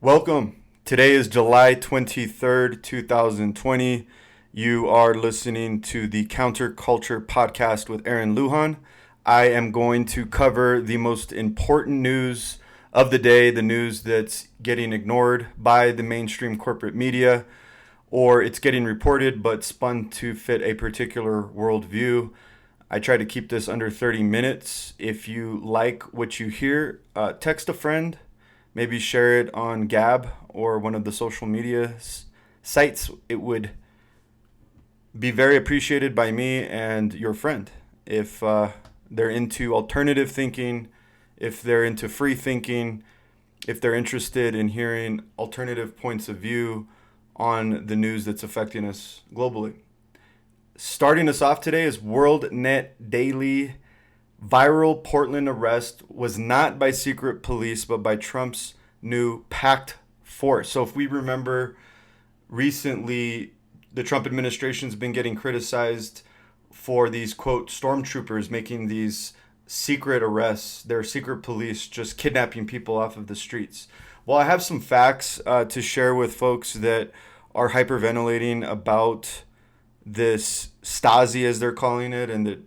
Welcome. Today is July 23rd, 2020. You are listening to the Counterculture podcast with Aaron Lujan. I am going to cover the most important news of the day, the news that's getting ignored by the mainstream corporate media, or it's getting reported but spun to fit a particular worldview. I try to keep this under 30 minutes. If you like what you hear, text a friend. Maybe share it on Gab or one of the social media sites. It would be very appreciated by me and your friend. If they're into alternative thinking, if they're into free thinking, if they're interested in hearing alternative points of view on the news that's affecting us globally. Starting us off today is WorldNet Daily. Viral Portland arrest was not by secret police, but by Trump's new packed force. So if we remember recently, the Trump administration's been getting criticized for these, quote, stormtroopers making these secret arrests. They're secret police just kidnapping people off of the streets. Well, I have some facts to share with folks that are hyperventilating about this Stasi, as they're calling it, and that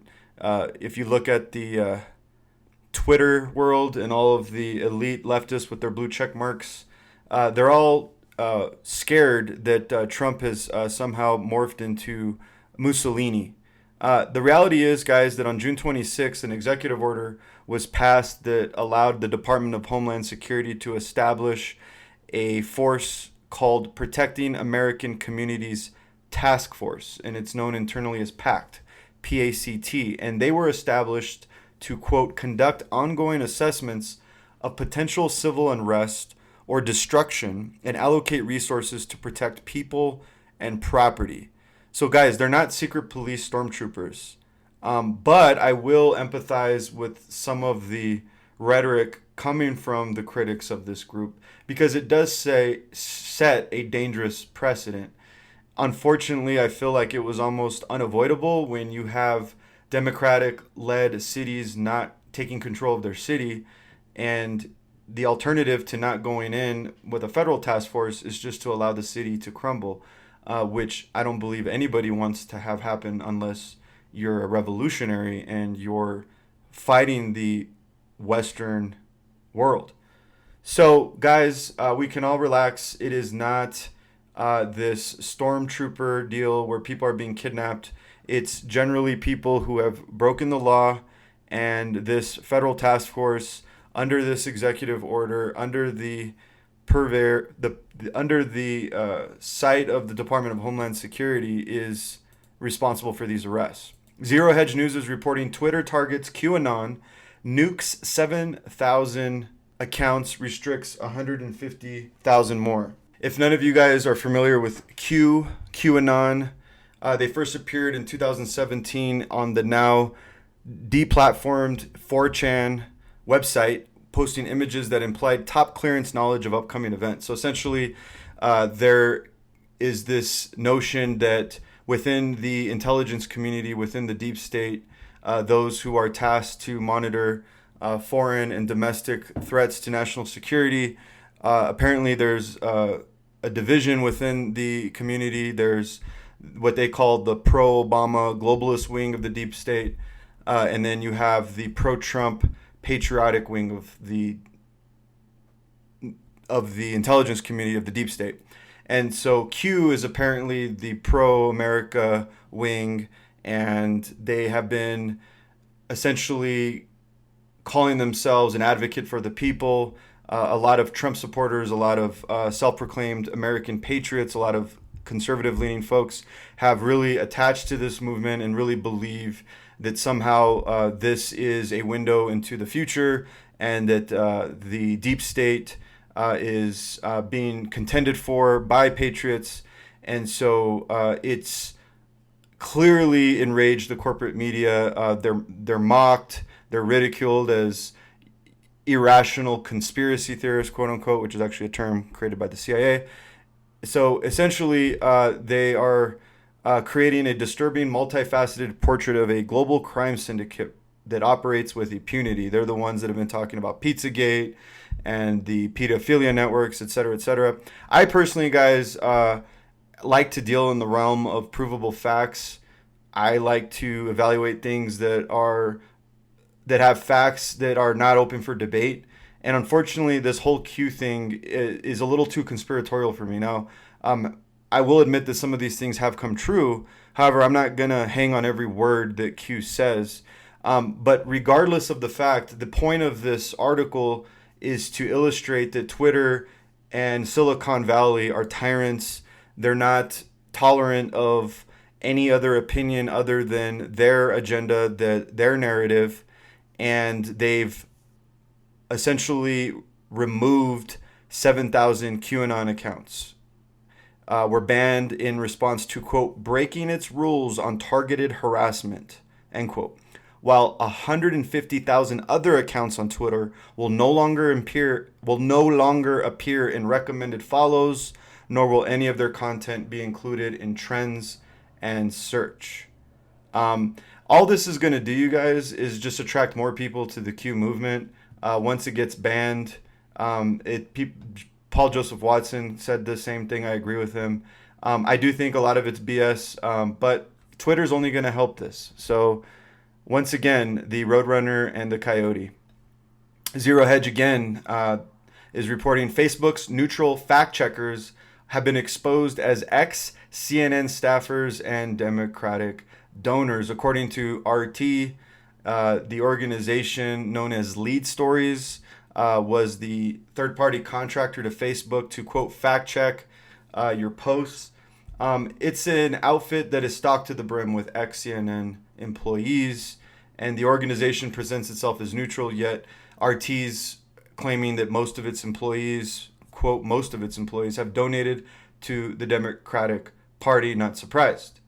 if you look at the Twitter world and all of the elite leftists with their blue check marks, they're all scared that Trump has somehow morphed into Mussolini. The reality is, guys, that on June 26th, an executive order was passed that allowed the Department of Homeland Security to establish a force called Protecting American Communities Task Force, and it's known internally as PACT. PACT, and they were established to, quote, conduct ongoing assessments of potential civil unrest or destruction and allocate resources to protect people and property. So, guys, they're not secret police stormtroopers, but I will empathize with some of the rhetoric coming from the critics of this group because it does set a dangerous precedent. Unfortunately, I feel like it was almost unavoidable when you have Democratic-led cities not taking control of their city, and the alternative to not going in with a federal task force is just to allow the city to crumble, which I don't believe anybody wants to have happen unless you're a revolutionary and you're fighting the Western world. So, guys, we can all relax. It is not this stormtrooper deal where people are being kidnapped. It's generally people who have broken the law, and this federal task force, under this executive order, under the site of the Department of Homeland Security, is responsible for these arrests. Zero Hedge News is reporting Twitter targets QAnon, nukes 7,000 accounts, restricts 150,000 more. If none of you guys are familiar with QAnon, they first appeared in 2017 on the now deplatformed 4chan website, posting images that implied top clearance knowledge of upcoming events. So essentially, there is this notion that within the intelligence community, within the deep state, those who are tasked to monitor foreign and domestic threats to national security, apparently there's a division within the community. There's what they call the pro-Obama globalist wing of the deep state, and then you have the pro-Trump patriotic wing of the intelligence community of the deep state. And so Q is apparently the pro-America wing, and they have been essentially calling themselves an advocate for the people. A lot of Trump supporters, a lot of self-proclaimed American patriots, a lot of conservative-leaning folks have really attached to this movement and really believe that somehow this is a window into the future, and that the deep state is being contended for by patriots. And so it's clearly enraged the corporate media. They're mocked, they're ridiculed as irrational conspiracy theorists, quote unquote, which is actually a term created by the CIA. So essentially, they are creating a disturbing, multifaceted portrait of a global crime syndicate that operates with impunity. They're the ones that have been talking about Pizzagate and the pedophilia networks, etc., etc. I personally, guys, like to deal in the realm of provable facts. I like to evaluate things that have facts that are not open for debate. And unfortunately, this whole Q thing is a little too conspiratorial for me. Now, I will admit that some of these things have come true. However, I'm not going to hang on every word that Q says. But regardless of the fact, the point of this article is to illustrate that Twitter and Silicon Valley are tyrants. They're not tolerant of any other opinion other than their agenda, their narrative, and they've essentially removed 7,000 QAnon accounts. Were banned in response to, quote, breaking its rules on targeted harassment, end quote. While 150,000 other accounts on Twitter will no longer appear in recommended follows, nor will any of their content be included in trends and search. All this is going to do, you guys, is just attract more people to the Q movement. Once it gets banned, Paul Joseph Watson said the same thing. I agree with him. I do think a lot of it's BS, but Twitter's only going to help this. So once again, the Roadrunner and the Coyote. Zero Hedge again is reporting Facebook's neutral fact checkers have been exposed as ex-CNN staffers and Democratic donors. According to RT, the organization known as Lead Stories was the third-party contractor to Facebook to, quote, fact check your posts. It's an outfit that is stocked to the brim with ex-CNN employees, and the organization presents itself as neutral, yet RT's claiming that most of its employees, quote, most of its employees have donated to the Democratic Party. Not surprised.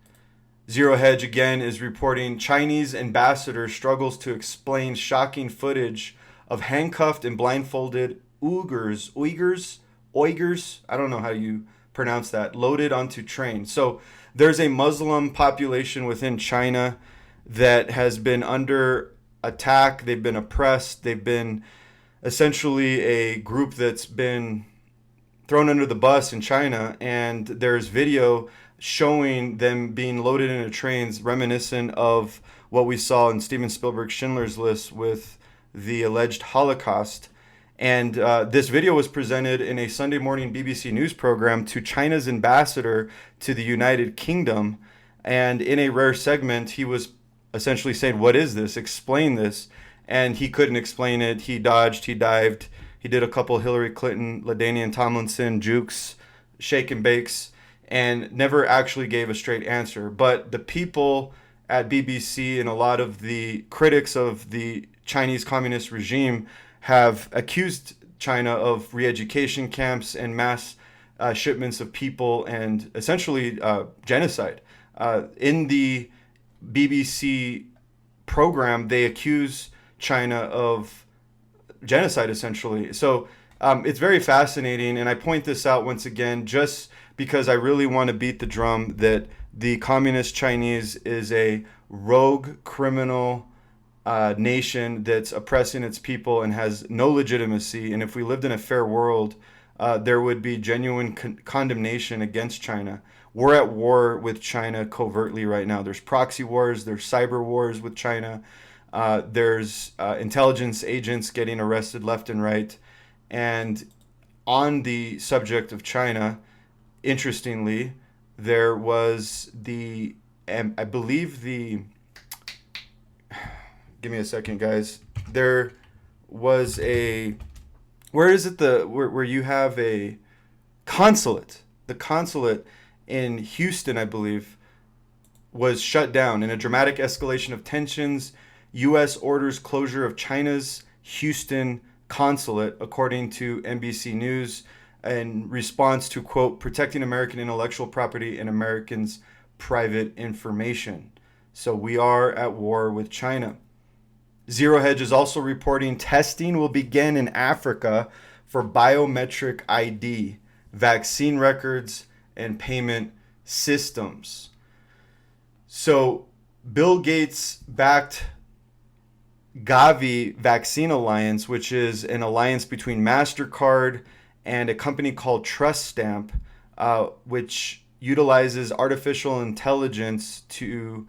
Zero Hedge again is reporting Chinese ambassador struggles to explain shocking footage of handcuffed and blindfolded Uyghurs, I don't know how you pronounce that, loaded onto trains. So there's a Muslim population within China that has been under attack. They've been oppressed. They've been essentially a group that's been thrown under the bus in China, and there's video showing them being loaded into trains reminiscent of what we saw in Steven Spielberg's Schindler's List with the alleged Holocaust. And this video was presented in a Sunday morning BBC News program to China's ambassador to the United Kingdom. And in a rare segment, he was essentially saying, what is this? Explain this. And he couldn't explain it. He dodged, he dived. He did a couple Hillary Clinton, LaDainian Tomlinson, jukes, shake and bakes, and never actually gave a straight answer. But the people at BBC and a lot of the critics of the Chinese communist regime have accused China of re-education camps and mass shipments of people and essentially genocide. In the BBC program, they accuse China of genocide, essentially. So it's very fascinating, and I point this out once again just because I really want to beat the drum that the communist Chinese is a rogue criminal nation that's oppressing its people and has no legitimacy. And if we lived in a fair world, there would be genuine condemnation against China. We're at war with China covertly right now. There's proxy wars, there's cyber wars with China, there's intelligence agents getting arrested left and right. And on the subject of China, interestingly, there was I believe give me a second, guys. There was where you have a consulate. The consulate in Houston, I believe, was shut down in a dramatic escalation of tensions. U.S. orders closure of China's Houston consulate, according to NBC News, in response to, quote, protecting American intellectual property and Americans' private information. So we are at war with China. Zero Hedge is also reporting testing will begin in Africa for biometric ID, vaccine records, and payment systems. So Bill Gates backed Gavi Vaccine Alliance, which is an alliance between MasterCard and a company called Trust Stamp, which utilizes artificial intelligence to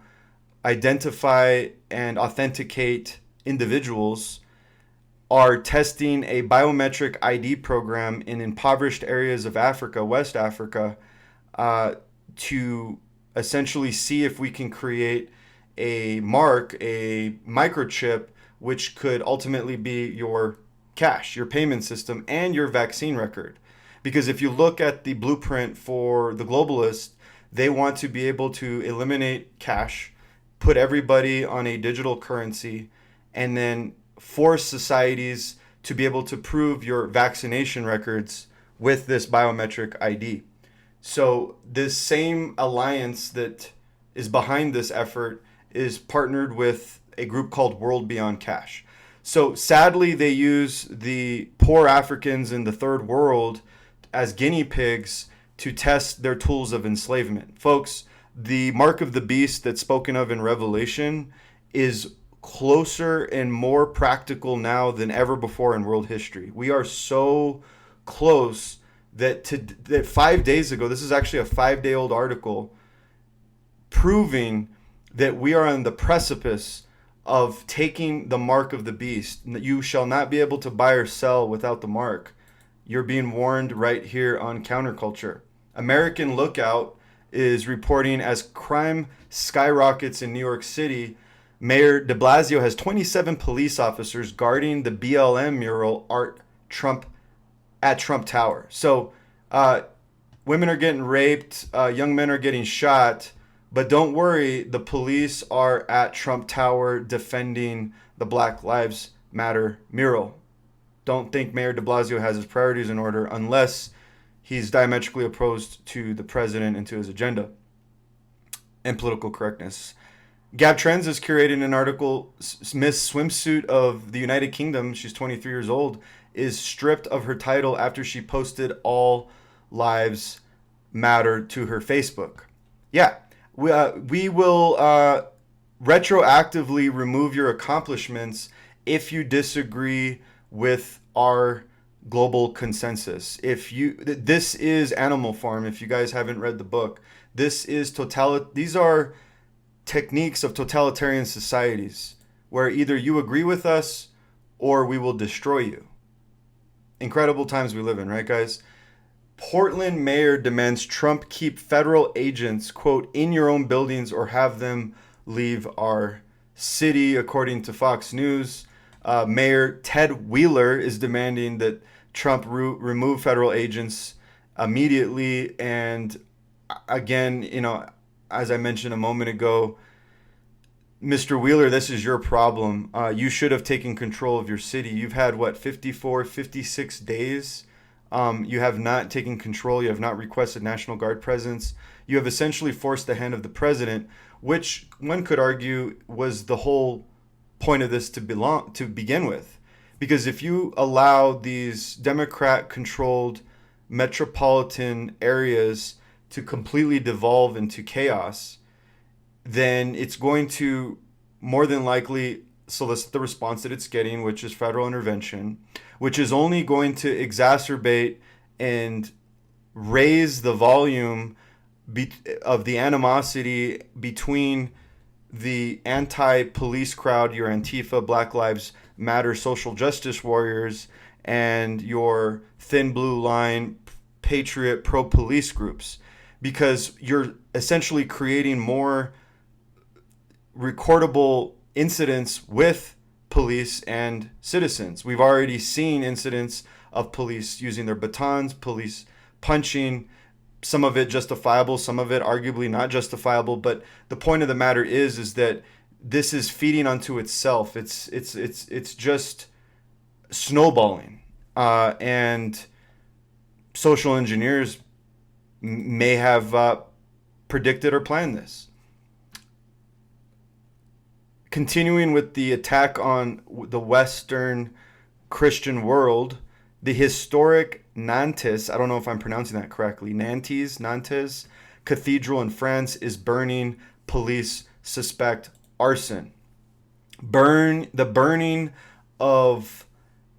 identify and authenticate individuals, are testing a biometric ID program in impoverished areas of Africa, West Africa, to essentially see if we can create a mark, a microchip, which could ultimately be your cash, your payment system, and your vaccine record. Because if you look at the blueprint for the globalists, they want to be able to eliminate cash, put everybody on a digital currency, and then force societies to be able to prove your vaccination records with this biometric ID. So this same alliance that is behind this effort is partnered with a group called World Beyond Cash. So sadly, they use the poor Africans in the third world as guinea pigs to test their tools of enslavement. Folks, the mark of the beast that's spoken of in Revelation is closer and more practical now than ever before in world history. We are so close that 5 days ago, this is actually a 5-day-old article proving that we are on the precipice of taking the mark of the beast. You shall not be able to buy or sell without the mark. You're being warned right here on Counterculture. American Lookout is reporting as crime skyrockets in New York City, Mayor de Blasio has 27 police officers guarding the BLM mural at Trump Tower. So women are getting raped, young men are getting shot, but don't worry, the police are at Trump Tower defending the Black Lives Matter mural. Don't think Mayor de Blasio has his priorities in order unless he's diametrically opposed to the president and to his agenda and political correctness. Gab Trends is curating an article. Miss Swimsuit of the United Kingdom, she's 23 years old, is stripped of her title after she posted All Lives Matter to her Facebook. Yeah, we will retroactively remove your accomplishments if you disagree with our global consensus. This is Animal Farm. If you guys haven't read the book, these are techniques of totalitarian societies where either you agree with us or we will destroy you. Incredible times we live in, right, guys? Portland mayor demands Trump keep federal agents, quote, in your own buildings or have them leave our city, according to Fox News. Mayor Ted Wheeler is demanding that Trump remove federal agents immediately. And again, as I mentioned a moment ago, Mr. Wheeler, this is your problem. You should have taken control of your city. You've had, 56 days? You have not taken control. You have not requested National Guard presence. You have essentially forced the hand of the president, which one could argue was the whole point of this to begin with. Because if you allow these Democrat-controlled metropolitan areas to completely devolve into chaos, then it's going to more than likely solicit the response that it's getting, which is federal intervention, which is only going to exacerbate and raise the volume of the animosity between the anti-police crowd, your Antifa, Black Lives Matter, social justice warriors, and your thin blue line, patriot, pro-police groups, because you're essentially creating more recordable incidents with police and citizens. We've already seen incidents of police using their batons, police punching, some of it justifiable, some of it arguably not justifiable. But the point of the matter is that this is feeding onto itself. It's just snowballing, and social engineers may have predicted or planned this. Continuing with the attack on the Western Christian world, the historic Nantes, I don't know if I'm pronouncing that correctly, Nantes Cathedral in France is burning. Police suspect arson. burning of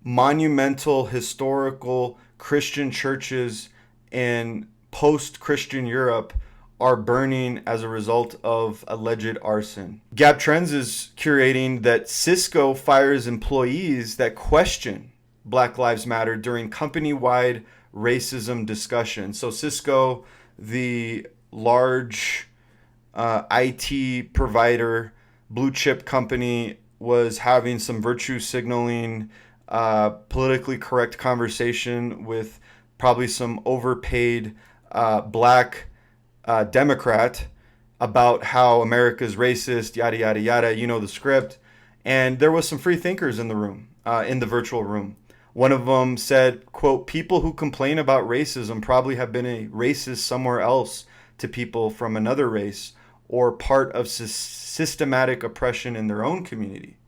monumental historical Christian churches in post-Christian Europe are burning as a result of alleged arson. Gab Trends is curating that Cisco fires employees that question Black Lives Matter during company-wide racism discussion. So Cisco, the large IT provider, blue chip company, was having some virtue signaling, politically correct conversation with probably some overpaid black Democrat about how America's racist, yada, yada, yada. You know the script. And there was some free thinkers in the room, in the virtual room. One of them said, quote, people who complain about racism probably have been a racist somewhere else to people from another race or part of systematic oppression in their own community.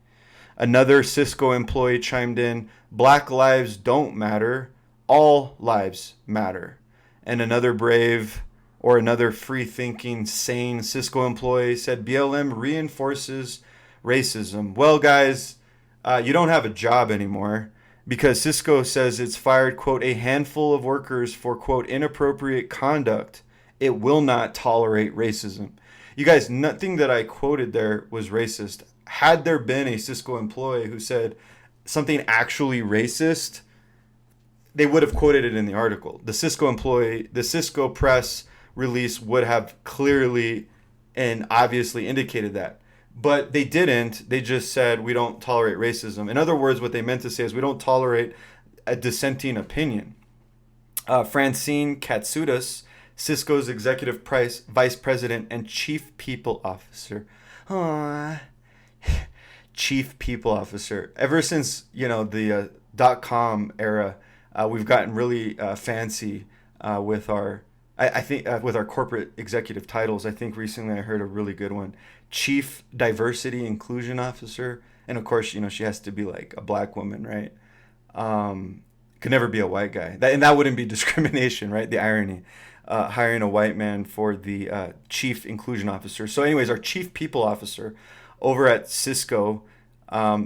Another Cisco employee chimed in, Black lives don't matter, all lives matter. And another brave or another free-thinking, sane Cisco employee said BLM reinforces racism. Well, guys, you don't have a job anymore because Cisco says it's fired, quote, a handful of workers for, quote, inappropriate conduct. It will not tolerate racism. You guys, nothing that I quoted there was racist. Had there been a Cisco employee who said something actually racist, they would have quoted it in the article. The Cisco press release would have clearly and obviously indicated that. But they didn't. They just said, we don't tolerate racism. In other words, what they meant to say is we don't tolerate a dissenting opinion. Francine Katsoudas, Cisco's executive vice president and chief people officer. Aww. Chief people officer. Ever since, the .com era, we've gotten really fancy with our, I think, with our corporate executive titles. I think recently I heard a really good one. Chief Diversity Inclusion Officer. And of course, she has to be like a black woman, right? Could never be a white guy. That wouldn't be discrimination, right? The irony. Hiring a white man for the chief inclusion officer. So anyways, our chief people officer over at Cisco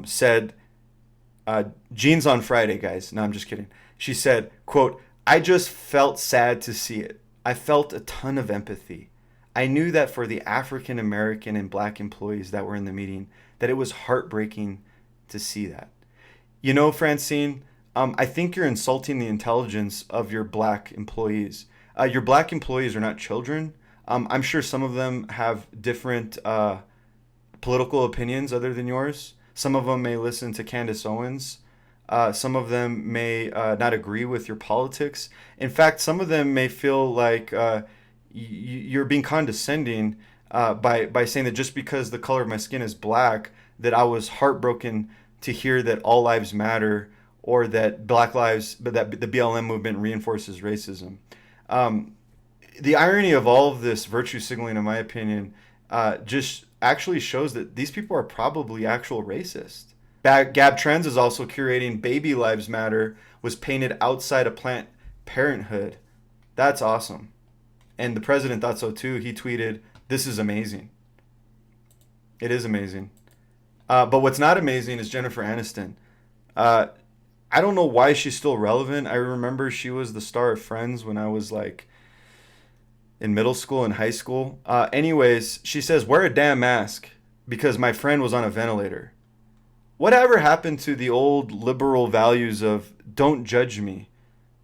said, jeans on Friday, guys. No, I'm just kidding. She said, quote, I just felt sad to see it. I felt a ton of empathy. I knew that for the African American and black employees that were in the meeting, that it was heartbreaking to see that. Francine, I think you're insulting the intelligence of your black employees. Your black employees are not children. I'm sure some of them have different political opinions other than yours. Some of them may listen to Candace Owens. Some of them may not agree with your politics. In fact, some of them may feel like you're being condescending by saying that just because the color of my skin is black, that I was heartbroken to hear that all lives matter or that that the BLM movement reinforces racism. The irony of all of this virtue signaling, in my opinion, just actually shows that these people are probably actual racists. Gab Trends is also curating Baby Lives Matter was painted outside of Planned Parenthood. That's awesome. And the president thought so too. He tweeted, this is amazing. It is amazing. But what's not amazing is Jennifer Aniston. I don't know why she's still relevant. I remember she was the star of Friends when I was like in middle school and high school. Anyways, she says, wear a damn mask because my friend was on a ventilator. Whatever happened to the old liberal values of don't judge me?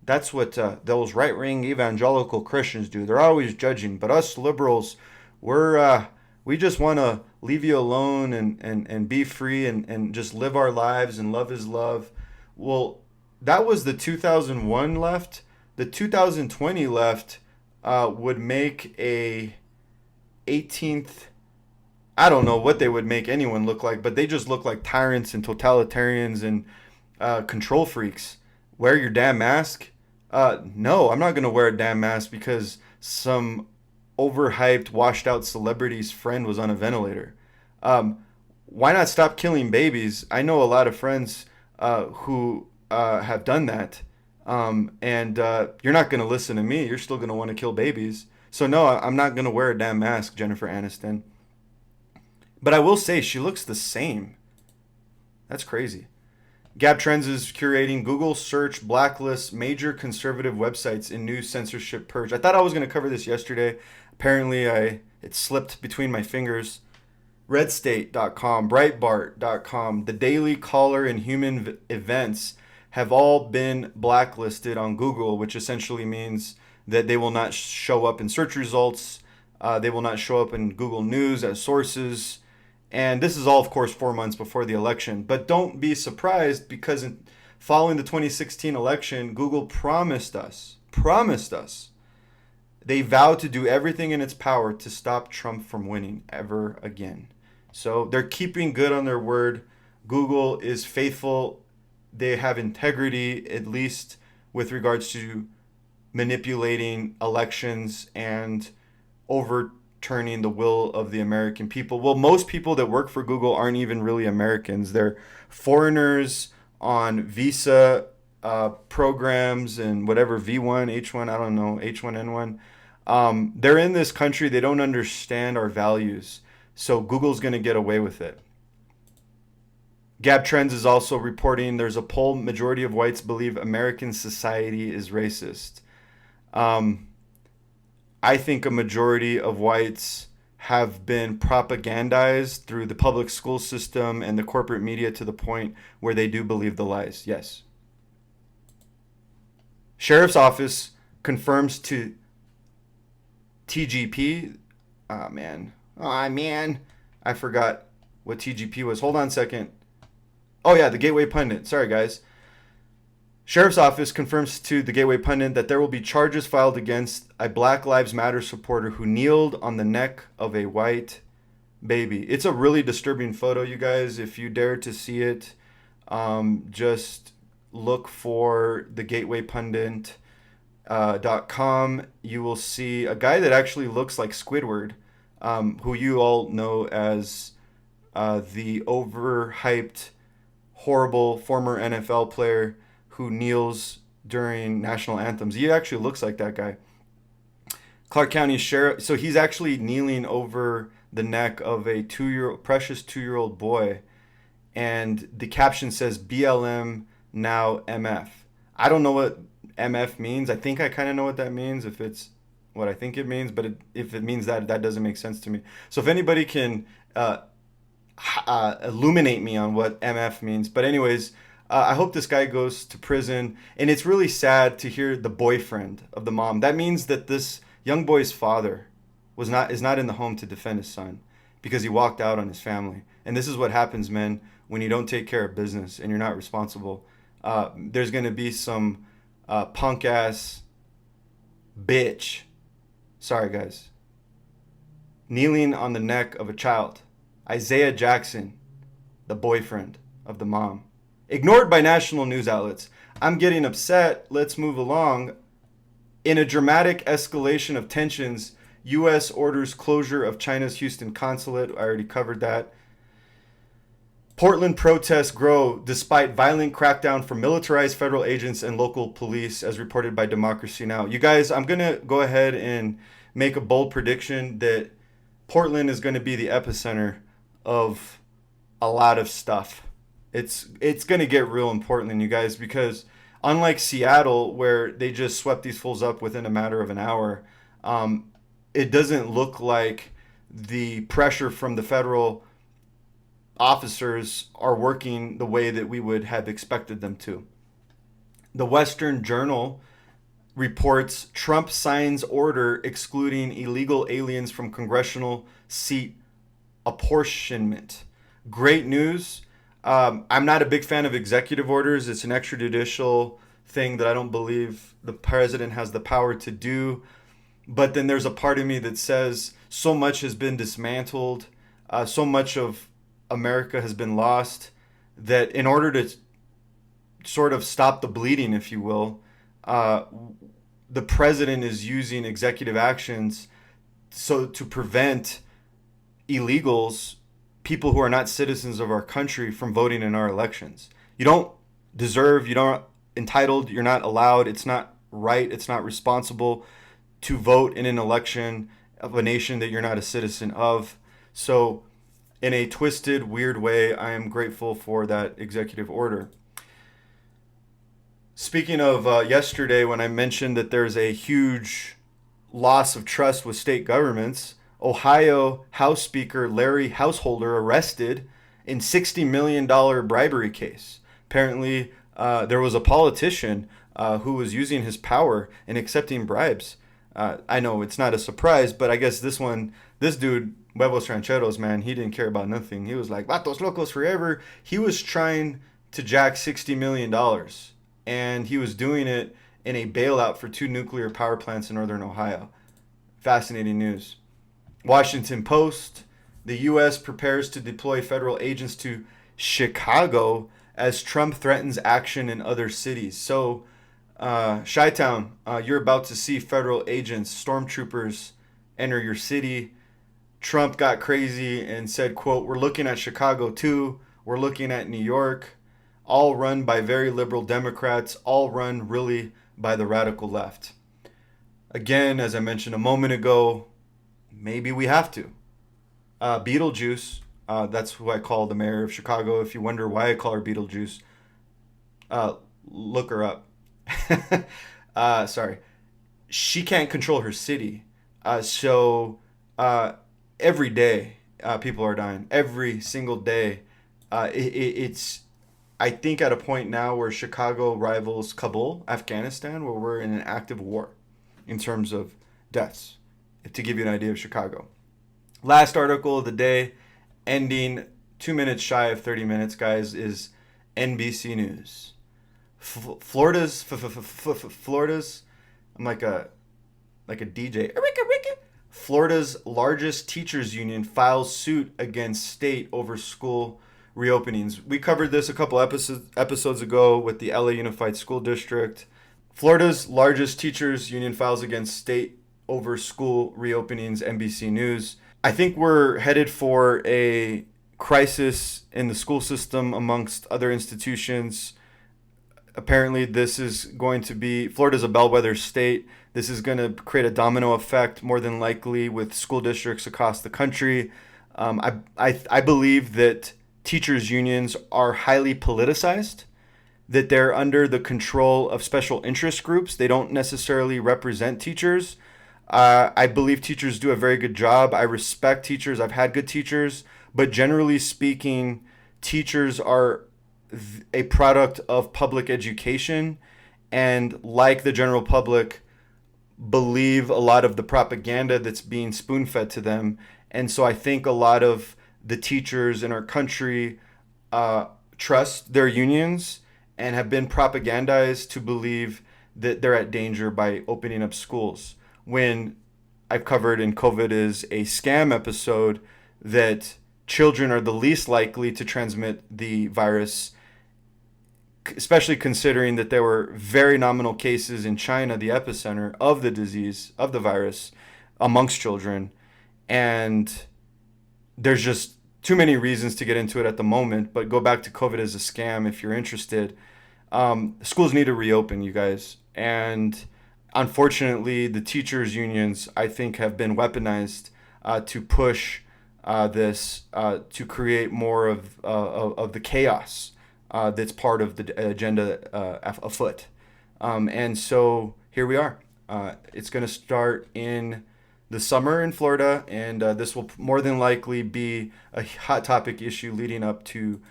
That's what those right-wing evangelical Christians do. They're always judging. But us liberals, we just want to leave you alone and be free and just live our lives and love is love. Well, that was the 2001 left. The 2020 left would make a 18th... I don't know what they would make anyone look like, but they just look like tyrants and totalitarians and control freaks. Wear your damn mask? No, I'm not going to wear a damn mask because some overhyped, washed out celebrity's friend was on a ventilator. Why not stop killing babies? I know a lot of friends who have done that. And you're not going to listen to me. You're still going to want to kill babies. So no, I'm not going to wear a damn mask, Jennifer Aniston. But I will say she looks the same. That's crazy. Gab Trends is curating Google search blacklists major conservative websites in new censorship purge. I thought I was going to cover this yesterday. Apparently, it slipped between my fingers. Redstate.com, Breitbart.com, The Daily Caller, and Human Events have all been blacklisted on Google, which essentially means that they will not show up in search results. They will not show up in Google News as sources. And this is all, of course, 4 months before the election. But don't be surprised, because following the 2016 election, Google promised us, they vowed to do everything in its power to stop Trump from winning ever again. So they're keeping good on their word. Google is faithful. They have integrity, at least with regards to manipulating elections and overturning the will of the American people. Well, most people that work for Google aren't even really Americans. They're foreigners on visa programs and whatever, V1, H1, I don't know, H1N1. They're in this country. They don't understand our values. So Google's going to get away with it. Gab Trends is also reporting there's a poll majority of whites believe American society is racist. I think a majority of whites have been propagandized through the public school system and the corporate media to the point where they do believe the lies. Yes. Sheriff's Office confirms to TGP. Oh, man. I forgot what TGP was. Hold on a second. Oh, yeah, the Gateway Pundit. Sorry, guys. Sheriff's Office confirms to the Gateway Pundit that there will be charges filed against a Black Lives Matter supporter who kneeled on the neck of a white baby. It's a really disturbing photo, you guys. If you dare to see it, just look for the gatewaypundit.com. You will see a guy that actually looks like Squidward, who you all know as the overhyped, horrible former NFL player who kneels during national anthems. He actually looks like that guy. Clark County Sheriff. So he's actually kneeling over the neck of a precious two-year-old boy. And the caption says, BLM, now MF. I don't know what MF means. I think I kind of know what that means, if it's what I think it means. But if it means that doesn't make sense to me. So if anybody can illuminate me on what MF means. But anyways, I hope this guy goes to prison. And it's really sad to hear the boyfriend of the mom. That means that this young boy's father is not in the home to defend his son, because he walked out on his family. And this is what happens, men, when you don't take care of business and you're not responsible. There's going to be some punk ass bitch, sorry guys, kneeling on the neck of a child. Isaiah Jackson, the boyfriend of the mom. Ignored by national news outlets. I'm getting upset. Let's move along. In a dramatic escalation of tensions, U.S. orders closure of China's Houston consulate. I already covered that. Portland protests grow despite violent crackdown from militarized federal agents and local police, as reported by Democracy Now! You guys, I'm going to go ahead and make a bold prediction that Portland is going to be the epicenter of a lot of stuff. It's going to get real in Portland, you guys, because unlike Seattle, where they just swept these fools up within a matter of an hour, it doesn't look like the pressure from the federal officers are working the way that we would have expected them to. The Western Journal reports Trump signs order excluding illegal aliens from congressional seat apportionment. Great news. I'm not a big fan of executive orders. It's an extrajudicial thing that I don't believe the president has the power to do. But then there's a part of me that says so much has been dismantled, so much of America has been lost, that in order to sort of stop the bleeding, if you will, the president is using executive actions so to prevent illegals, people who are not citizens of our country, from voting in our elections. You don't deserve, you don't entitled, you're not allowed, it's not right, it's not responsible to vote in an election of a nation that you're not a citizen of. So in a twisted, weird way, I am grateful for that executive order. Speaking of yesterday, when I mentioned that there's a huge loss of trust with state governments, Ohio House Speaker Larry Householder arrested in $60 million bribery case. Apparently, there was a politician who was using his power and accepting bribes. I know it's not a surprise, but I guess this dude, Huevos Rancheros, man, he didn't care about nothing. He was like, Vatos Locos forever. He was trying to jack $60 million, and he was doing it in a bailout for 2 nuclear power plants in northern Ohio. Fascinating news. Washington Post, the U.S. prepares to deploy federal agents to Chicago as Trump threatens action in other cities. So, Chi-Town, you're about to see federal agents, stormtroopers, enter your city. Trump got crazy and said, quote, "We're looking at Chicago too. We're looking at New York. All run by very liberal Democrats, all run really by the radical left." Again, as I mentioned a moment ago, maybe we have to. Beetlejuice, that's who I call the mayor of Chicago. If you wonder why I call her Beetlejuice, look her up. Sorry. She can't control her city. So every day, people are dying. Every single day. It's, I think, at a point now where Chicago rivals Kabul, Afghanistan, where we're in an active war in terms of deaths, to give you an idea of Chicago. Last article of the day, ending 2 minutes shy of 30 minutes, guys, is NBC News. Florida's, I'm like a DJ. Florida's largest teachers union files suit against state over school reopenings. We covered this a couple episodes ago with the LA Unified School District. Florida's largest teachers union files against state over school reopenings, NBC News. I think we're headed for a crisis in the school system amongst other institutions. Apparently, this is going to be, Florida's a bellwether state. This is going to create a domino effect, more than likely, with school districts across the country. I believe that teachers' unions are highly politicized, that they're under the control of special interest groups. They don't necessarily represent teachers. I believe teachers do a very good job. I respect teachers. I've had good teachers. But generally speaking, teachers are a product of public education, and like the general public, believe a lot of the propaganda that's being spoon-fed to them. And so I think a lot of the teachers in our country trust their unions and have been propagandized to believe that they're at danger by opening up schools. When I've covered in COVID is a scam episode that children are the least likely to transmit the virus, especially considering that there were very nominal cases in China, the epicenter of the disease, of the virus, amongst children. And there's just too many reasons to get into it at the moment, but go back to COVID as a scam if you're interested. Schools need to reopen, you guys. And unfortunately, the teachers' unions, I think, have been weaponized to push this, to create more of the chaos that's part of the agenda afoot. And so here we are. It's going to start in the summer in Florida, and this will more than likely be a hot topic issue leading up to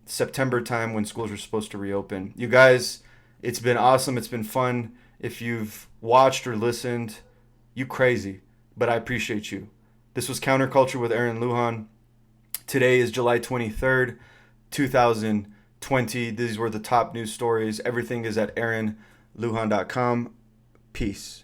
September time when schools are supposed to reopen. You guys, it's been awesome. It's been fun. If you've watched or listened, you crazy, but I appreciate you. This was Counterculture with Aaron Lujan. Today is July 23rd, 2020. These were the top news stories. Everything is at aaronlujan.com. Peace.